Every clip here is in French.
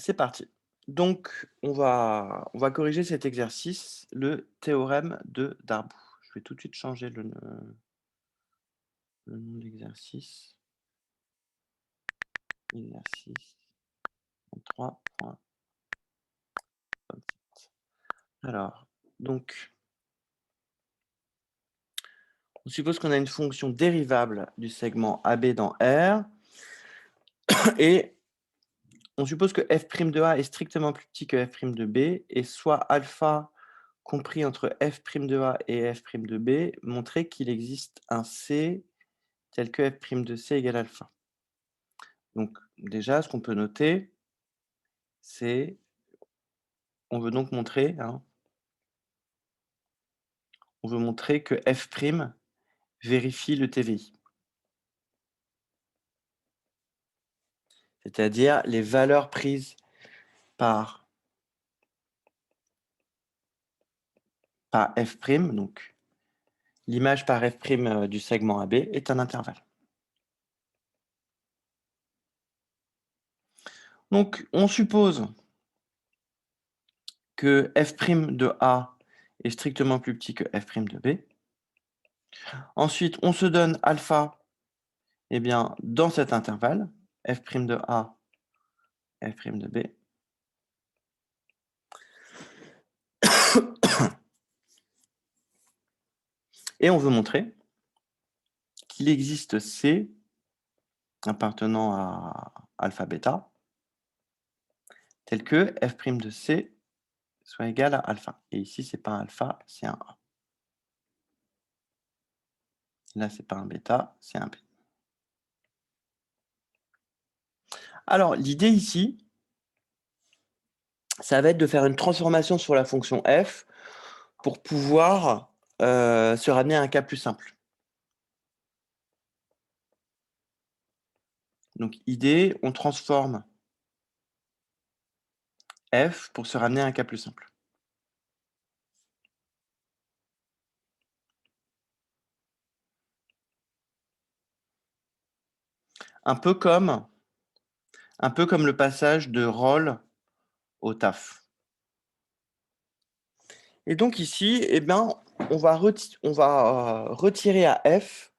C'est parti. Donc, on va corriger cet exercice, le théorème de Darboux. Je vais tout de suite changer le nom de l'exercice. Exercice 3.27. Alors, donc, on suppose qu'on a une fonction dérivable du segment AB dans R et on suppose que f' de A est strictement plus petit que f' de B et soit alpha compris entre f' de A et f' de B, montrer qu'il existe un C tel que f' de C égale alpha. Donc déjà, ce qu'on peut noter, c'est on veut donc montrer, on veut montrer que f' vérifie le TVI. C'est-à-dire les valeurs prises par f', donc l'image par f' du segment AB est un intervalle. Donc on suppose que f' de A est strictement plus petit que f' de B. Ensuite, on se donne alpha bien, dans cet intervalle, f' de A, f' de B. Et on veut montrer qu'il existe C appartenant à alpha bêta, tel que f' de C soit égal à alpha. Et ici, ce n'est pas un alpha, c'est un A. Là, ce n'est pas un bêta, c'est un B. Alors, l'idée ici, ça va être de faire une transformation sur la fonction f pour pouvoir se ramener à un cas plus simple. Donc, idée, on transforme f pour se ramener à un cas plus simple. Un peu comme le passage de rôle au taf. Et donc ici, on va retirer à f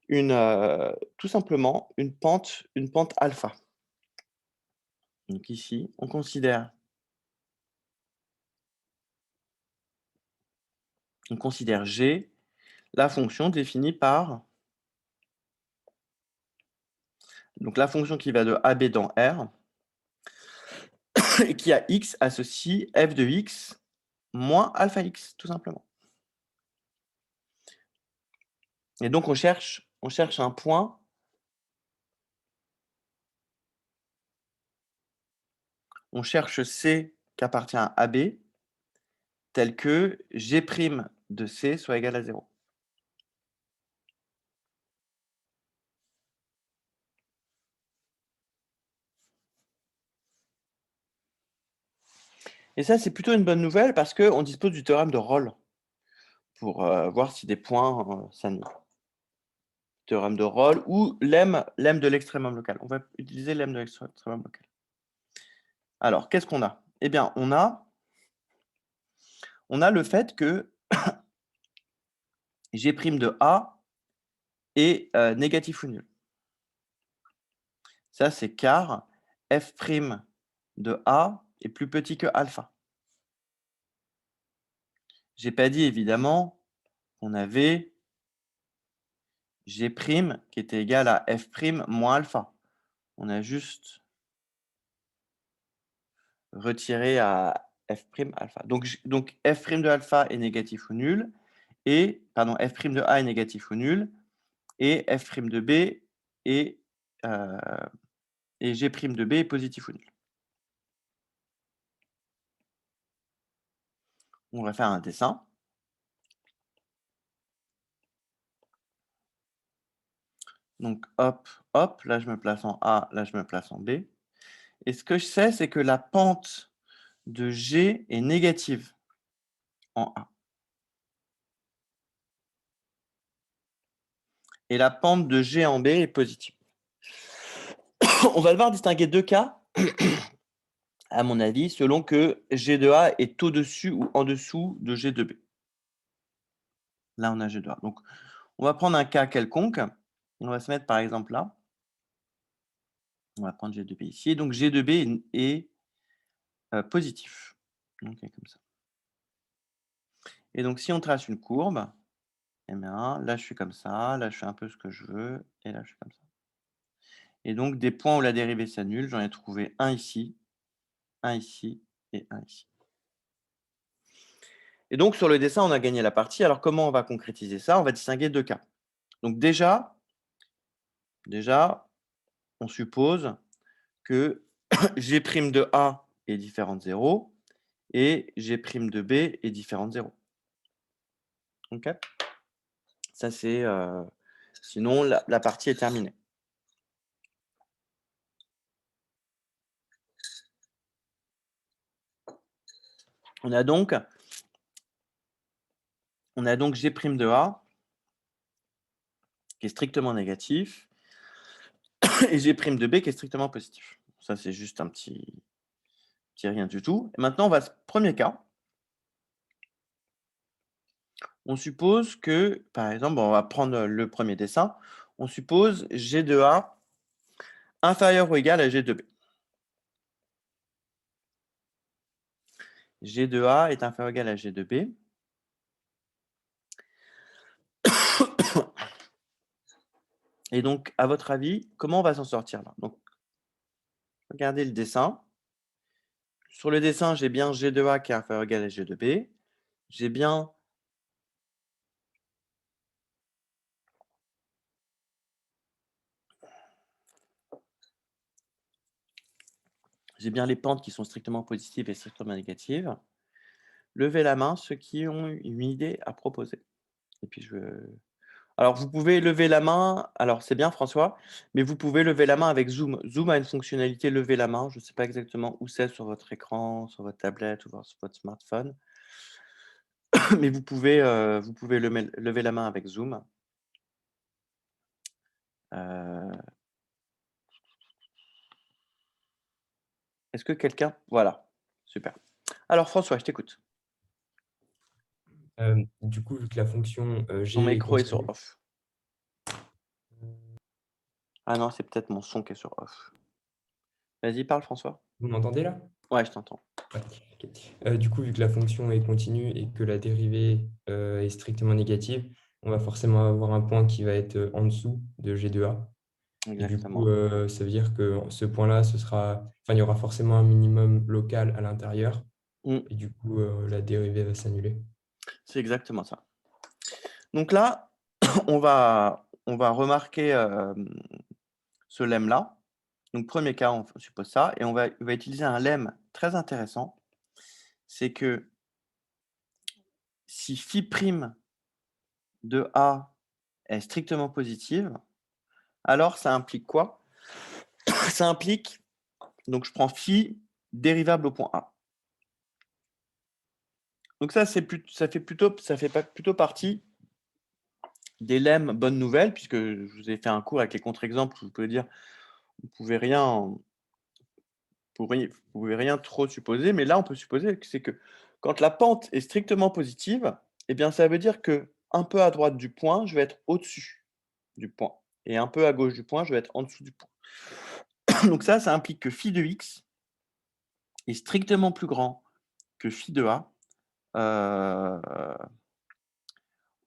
tout simplement une pente alpha. Donc ici, on considère G la fonction définie par donc la fonction qui va de AB dans R et qui a x associe f de x moins alpha x, tout simplement. Et donc on cherche un point on cherche C qui appartient à AB tel que G' de C soit égal à 0. Et ça, c'est plutôt une bonne nouvelle parce qu'on dispose du théorème de Rolle pour voir si des points s'annulent. Théorème de Rolle ou lemme de l'extrémum local. On va utiliser lemme de l'extrémum local. Alors, qu'est-ce qu'on a? Eh bien, on a le fait que G' de A est négatif ou nul. Ça, c'est car f' de A est plus petit que alpha. J'ai pas dit évidemment qu'on avait G' qui était égal à f' moins alpha. On a juste retiré à f' alpha. Donc f' de alpha est négatif ou nul, et pardon, f' de A est négatif ou nul, et f' de B est et G' de B est positif ou nul. On va faire un dessin. Donc hop, hop, là je me place en A, là je me place en B. Et ce que je sais, c'est que la pente de G est négative en A. Et la pente de G en B est positive. On va devoir distinguer deux cas à mon avis, selon que G de A est au-dessus ou en dessous de G de B. Là, on a G de A. Donc, on va prendre un cas quelconque. On va se mettre, par exemple, là. On va prendre G de B ici. Et donc, G de B est positif. Donc, comme ça. Et donc, si on trace une courbe, eh bien, là, je suis comme ça. Là, je fais un peu ce que je veux. Et là, je suis comme ça. Et donc, des points où la dérivée s'annule, j'en ai trouvé un ici et un ici. Et donc, sur le dessin, on a gagné la partie. Alors, comment on va concrétiser ça? On va distinguer deux cas. Donc, déjà, on suppose que G' de A est différent de 0 et G' de B est différent de 0. OK? Ça, c'est... sinon, la partie est terminée. On a donc G' de A qui est strictement négatif et G' de B qui est strictement positif. Ça, c'est juste un petit rien du tout. Et maintenant, on va premier cas. On suppose que, par exemple, on va prendre le premier dessin. On suppose G de A inférieur ou égal à G de B. G de A est inférieur ou égal à G de B. Et donc, à votre avis, comment on va s'en sortir là? Donc, regardez le dessin. Sur le dessin, j'ai bien G de A qui est inférieur ou égal à G de B. J'ai bien les pentes qui sont strictement positives et strictement négatives. Levez la main ceux qui ont une idée à proposer. Et puis, alors, vous pouvez lever la main. Alors, c'est bien, François, mais vous pouvez lever la main avec Zoom. Zoom a une fonctionnalité lever la main. Je ne sais pas exactement où c'est sur votre écran, sur votre tablette ou sur votre smartphone. Mais vous pouvez lever la main avec Zoom. Est-ce que quelqu'un... Voilà, super. Alors, François, je t'écoute. Du coup, vu que la fonction Ton g est micro est sur continue, off. Ah non, c'est peut-être mon son qui est sur off. Vas-y, parle, François. vous m'entendez là? Ouais, je t'entends. Ouais, ok. Du coup, vu que la fonction est continue et que la dérivée est strictement négative, on va forcément avoir un point qui va être en dessous de g de a. Et du coup, Exactement. ça veut dire que ce point-là, il y aura forcément un minimum local à l'intérieur. Mm, Et du coup, la dérivée va s'annuler. c'est exactement ça. Donc là, on va remarquer ce lemme-là. Donc, premier cas, on suppose ça. Et on va utiliser un lemme très intéressant. C'est que si phi' de A est strictement positive, alors ça implique quoi? Ça implique, donc je prends phi dérivable au point A. Donc ça, ça fait plutôt partie des lemmes bonnes nouvelles, puisque je vous ai fait un cours avec les contre-exemples, vous pouvez dire, vous pouvez rien trop supposer, mais là, on peut supposer que c'est que quand la pente est strictement positive, eh bien, ça veut dire que un peu à droite du point, je vais être au-dessus du point, et un peu à gauche du point, je vais être en dessous du point. Donc ça implique que phi de x est strictement plus grand que phi de a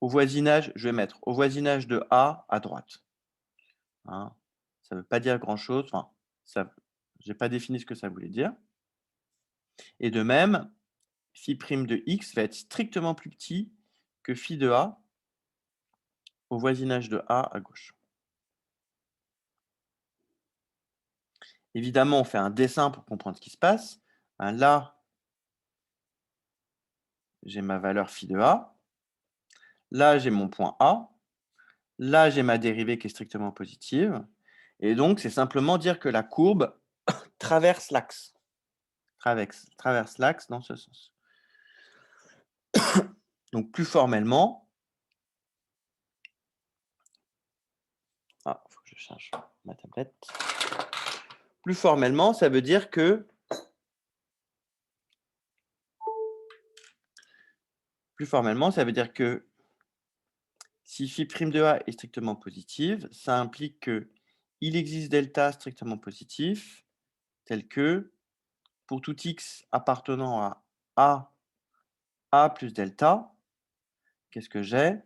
au voisinage, je vais mettre au voisinage de a à droite. Hein. Ça ne veut pas dire grand-chose. Enfin, je n'ai pas défini ce que ça voulait dire. Et de même, phi' de x va être strictement plus petit que phi de a au voisinage de a à gauche. Évidemment, on fait un dessin pour comprendre ce qui se passe. Là, j'ai ma valeur phi de a. Là, j'ai mon point A. Là, j'ai ma dérivée qui est strictement positive. Et donc, c'est simplement dire que la courbe traverse l'axe. Traverse l'axe dans ce sens. Donc, plus formellement, il faut que je change ma tablette. Plus formellement, ça veut dire que Plus formellement, ça veut dire que si phi' de A est strictement positive, ça implique qu'il existe delta strictement positif, tel que pour tout x appartenant à A plus delta, qu'est-ce que j'ai?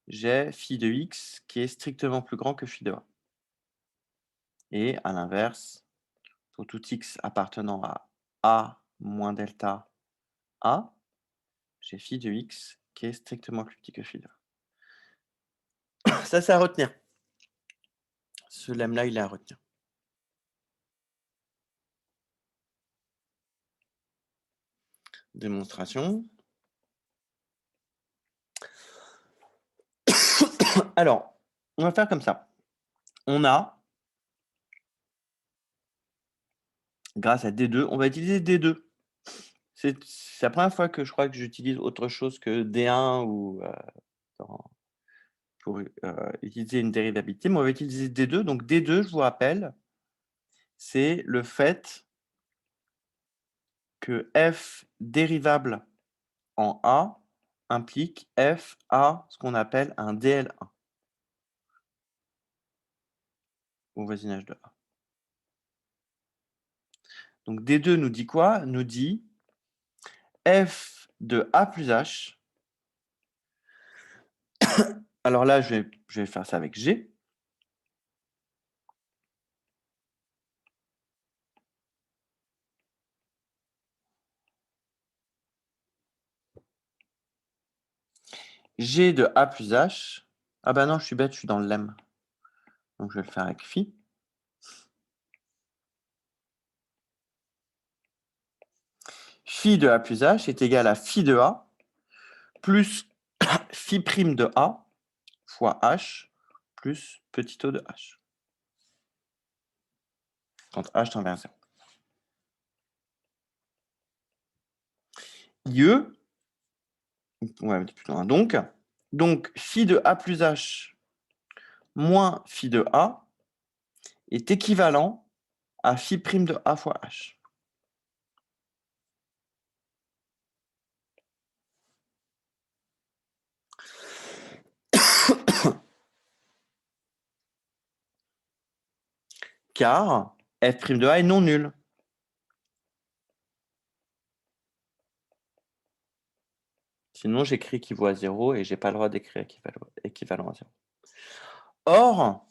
J'ai phi de x qui est strictement plus grand que phi de A. Et à l'inverse, pour tout x appartenant à A moins delta A, j'ai phi de x qui est strictement plus petit que phi de A. Ça, c'est à retenir. Ce lemme-là, il est à retenir. Démonstration. Alors, on va faire comme ça. On a, grâce à D2, on va utiliser D2. C'est la première fois que je crois que j'utilise autre chose que D1 ou pour utiliser une dérivabilité, mais on va utiliser D2. Donc D2, je vous rappelle, c'est le fait que f dérivable en A implique f à ce qu'on appelle un DL1 au voisinage de A. Donc D2 nous dit quoi? Nous dit f de A plus H. Alors là, je vais faire ça avec G. G de A plus H. Ah bah non, je suis bête, je suis dans le lemme. Donc je vais le faire avec phi. Phi de A plus H est égal à phi de A plus phi prime de A fois H plus petit o de H. Quand H tend vers 0. IE, on va mettre plutôt un donc phi de A plus H moins phi de A est équivalent à phi prime de A fois H. Car f' de A est non nul. Sinon, j'écris équivaut à 0 et je n'ai pas le droit d'écrire équivalent à 0. Or,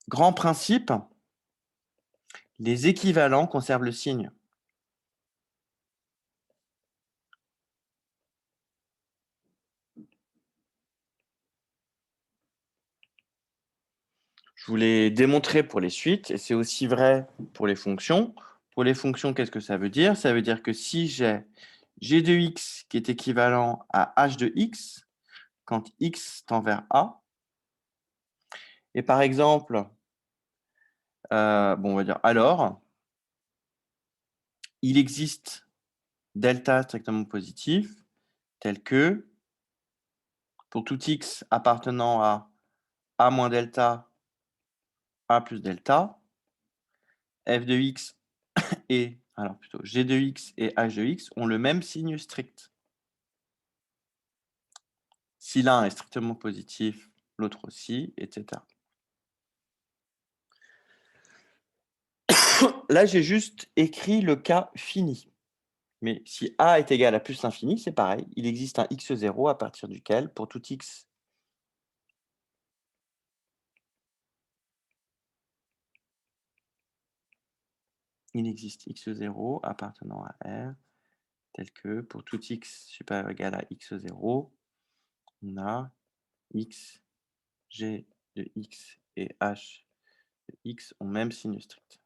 grand principe, les équivalents conservent le signe. Je vous l'ai démontré pour les suites, et c'est aussi vrai pour les fonctions. Pour les fonctions, qu'est-ce que ça veut dire? Ça veut dire que si j'ai g de x qui est équivalent à h de x, quand x tend vers a, et par exemple, on va dire alors, il existe delta strictement positif, tel que pour tout x appartenant à a moins delta, a plus delta, f de x et, alors plutôt, g de x et h de x ont le même signe strict. Si l'un est strictement positif, l'autre aussi, etc. Là, j'ai juste écrit le cas fini. Mais si A est égal à plus l'infini, c'est pareil. Il existe un x0 à partir duquel, pour tout x, il existe x0 appartenant à R, tel que pour tout x supérieur ou égal à x0, on a x, g de x et h de x ont même signe strict.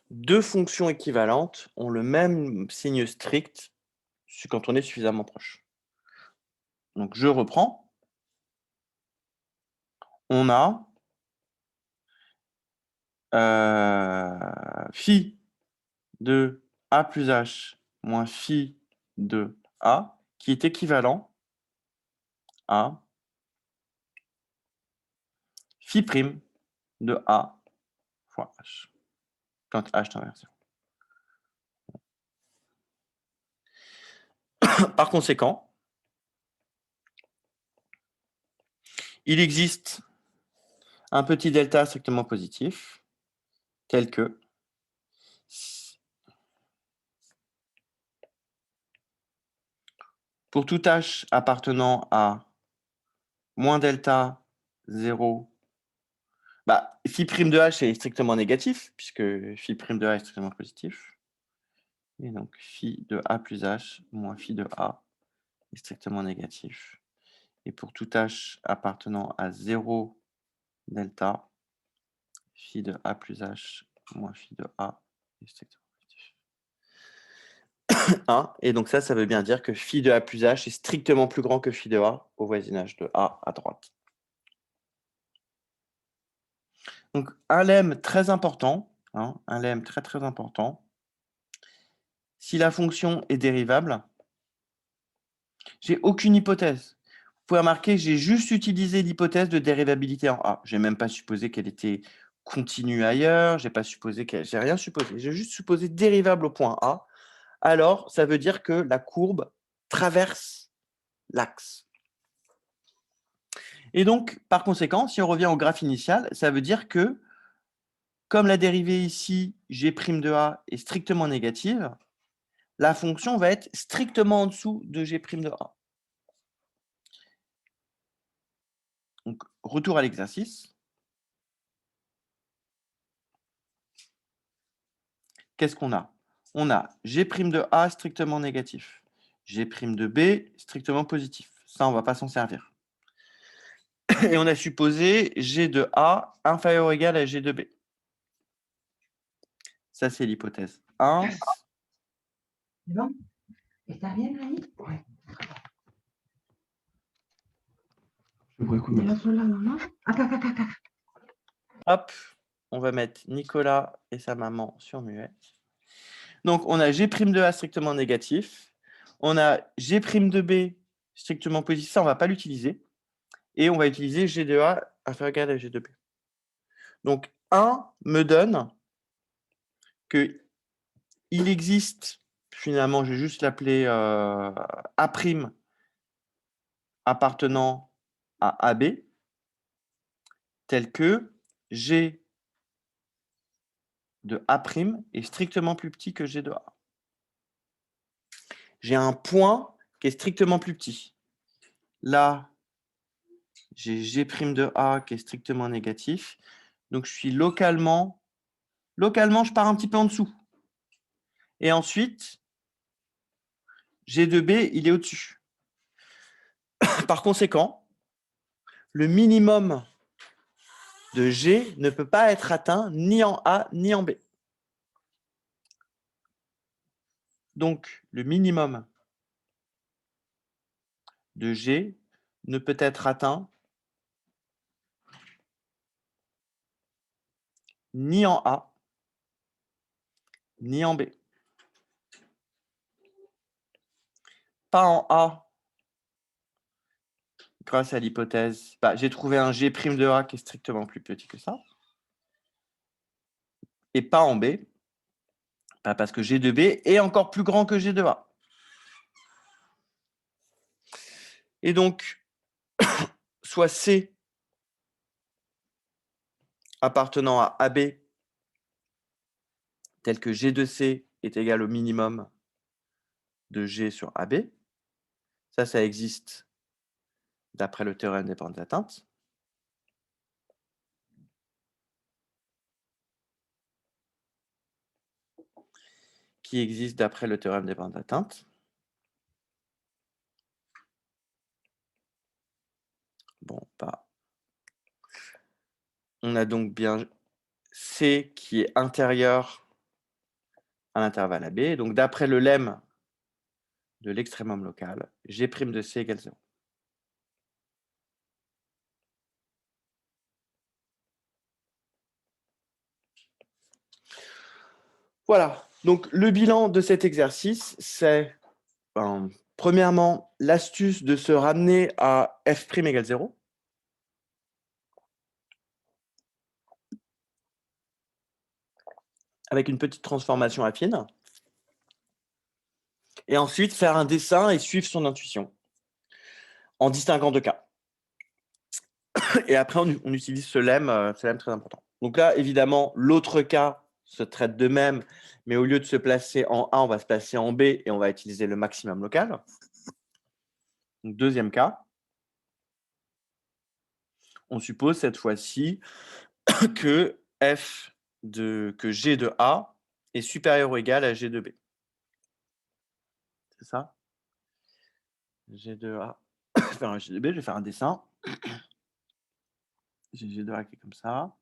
Deux fonctions équivalentes ont le même signe strict quand on est suffisamment proche. Donc, je reprends. On a phi de A plus H moins phi de A qui est équivalent à phi prime de A fois H, quand H tend vers 0. Par conséquent, il existe un petit delta strictement positif, tel que pour tout h appartenant à moins delta 0, bah, phi prime de h est strictement négatif, puisque phi prime de h est strictement positif. Et donc, phi de a plus h moins phi de a est strictement négatif. Et pour tout h appartenant à 0 delta, phi de a plus h moins phi de a est strictement positif. 1. Et donc ça veut bien dire que phi de a plus h est strictement plus grand que phi de a au voisinage de a à droite. Donc un lemme très important, un lemme très très important, si la fonction est dérivable, j'ai aucune hypothèse. Vous pouvez remarquer, j'ai juste utilisé l'hypothèse de dérivabilité en A. Je n'ai même pas supposé qu'elle était continue ailleurs, j'ai rien supposé. J'ai juste supposé dérivable au point A. Alors, ça veut dire que la courbe traverse l'axe. Et donc, par conséquent, si on revient au graphe initial, ça veut dire que, comme la dérivée ici, g' de A est strictement négative, la fonction va être strictement en dessous de g' de A. Donc, retour à l'exercice. Qu'est-ce qu'on a? On a g' de A strictement négatif, g' de B strictement positif. Ça, on ne va pas s'en servir. Et on a supposé g de A inférieur ou égal à g de B. Ça, c'est l'hypothèse 1. C'est bon? Et t'as rien, Marie? Oui. Hop, on va mettre Nicolas et sa maman sur muet. Donc, on a g' de A strictement négatif. On a g' de B strictement positif. Ça, on ne va pas l'utiliser. Et on va utiliser g de A inférieur ou égal à g de B. Donc, 1 me donne qu'il existe, finalement, je vais juste l'appeler A' appartenant à AB, tel que G de A' est strictement plus petit que G de A. J'ai un point qui est strictement plus petit. Là, j'ai G' de A qui est strictement négatif. Donc, je suis localement, je pars un petit peu en dessous. Et ensuite, G de B, il est au-dessus. Par conséquent, le minimum de G ne peut pas être atteint ni en A ni en B. Donc, le minimum de G ne peut être atteint ni en A ni en B. Pas en A, grâce à l'hypothèse, j'ai trouvé un G' de A qui est strictement plus petit que ça. Et pas en B, parce que G de B est encore plus grand que G de A. Et donc, soit C appartenant à AB, tel que G de C est égal au minimum de G sur AB. Ça existe d'après le théorème des bandes atteintes. Qui existe d'après le théorème des bandes atteintes. Bon, on a donc bien C qui est intérieur à l'intervalle AB. Donc, d'après le lemme de l'extrémum local, G' de C égale 0. Voilà. Donc, le bilan de cet exercice, c'est, premièrement, l'astuce de se ramener à f' égale 0. Avec une petite transformation affine. Et ensuite, faire un dessin et suivre son intuition en distinguant deux cas. Et après, on utilise ce lemme très important. Donc là, évidemment, l'autre cas se traite de même, mais au lieu de se placer en A, on va se placer en B et on va utiliser le maximum local. Donc, deuxième cas, on suppose cette fois-ci que G de A est supérieur ou égal à G de B. C'est ça? G de A. Je vais faire un G de B, je vais faire un dessin. J'ai G de A qui est comme ça.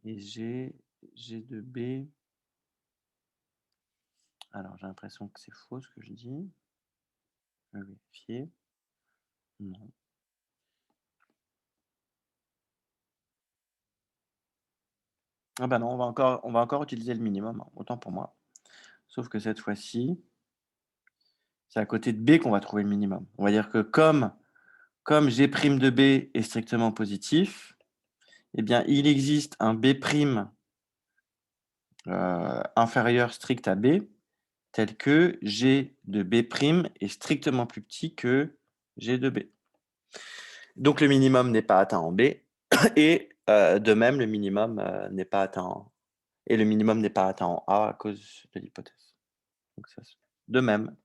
Et G de B. Alors, j'ai l'impression que c'est faux ce que je dis. Je vais vérifier. Non. Ah bah non, on va encore utiliser le minimum, autant pour moi. Sauf que cette fois-ci, c'est à côté de B qu'on va trouver le minimum. On va dire que comme G' de B est strictement positif, eh bien, il existe un B' inférieur strict à B, tel que G de B' est strictement plus petit que G de B. Donc, le minimum n'est pas atteint en B, et de même, le minimum n'est pas atteint en et le minimum n'est pas atteint en A à cause de l'hypothèse. Donc, ça, de même.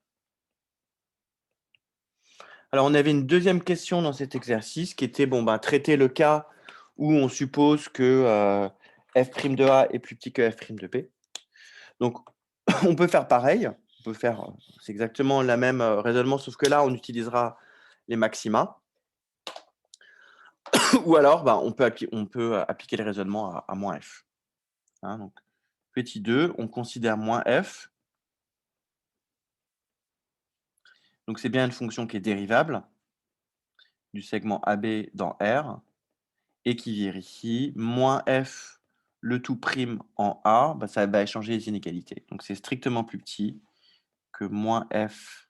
Alors, on avait une deuxième question dans cet exercice qui était traiter le cas où on suppose que f' de A est plus petit que f' de B. Donc, on peut faire pareil. On peut faire, c'est exactement le même raisonnement, sauf que là, on utilisera les maxima. Ou alors, on peut appliquer le raisonnement à moins f. Hein, donc, petit 2, on considère moins f. Donc, c'est bien une fonction qui est dérivable du segment AB dans R et qui vérifie moins f le tout prime en A, ça va échanger les inégalités. Donc, c'est strictement plus petit que moins f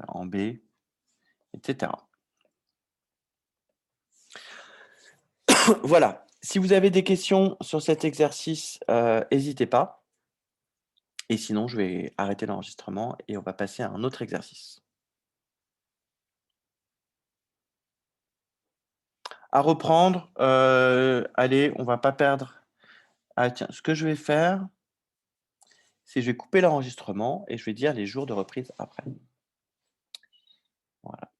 en B, etc. Voilà. Si vous avez des questions sur cet exercice, n'hésitez pas. Et sinon, je vais arrêter l'enregistrement et on va passer à un autre exercice. À reprendre, allez, on ne va pas perdre. Ah tiens, ce que je vais faire, c'est que je vais couper l'enregistrement et je vais dire les jours de reprise après. Voilà.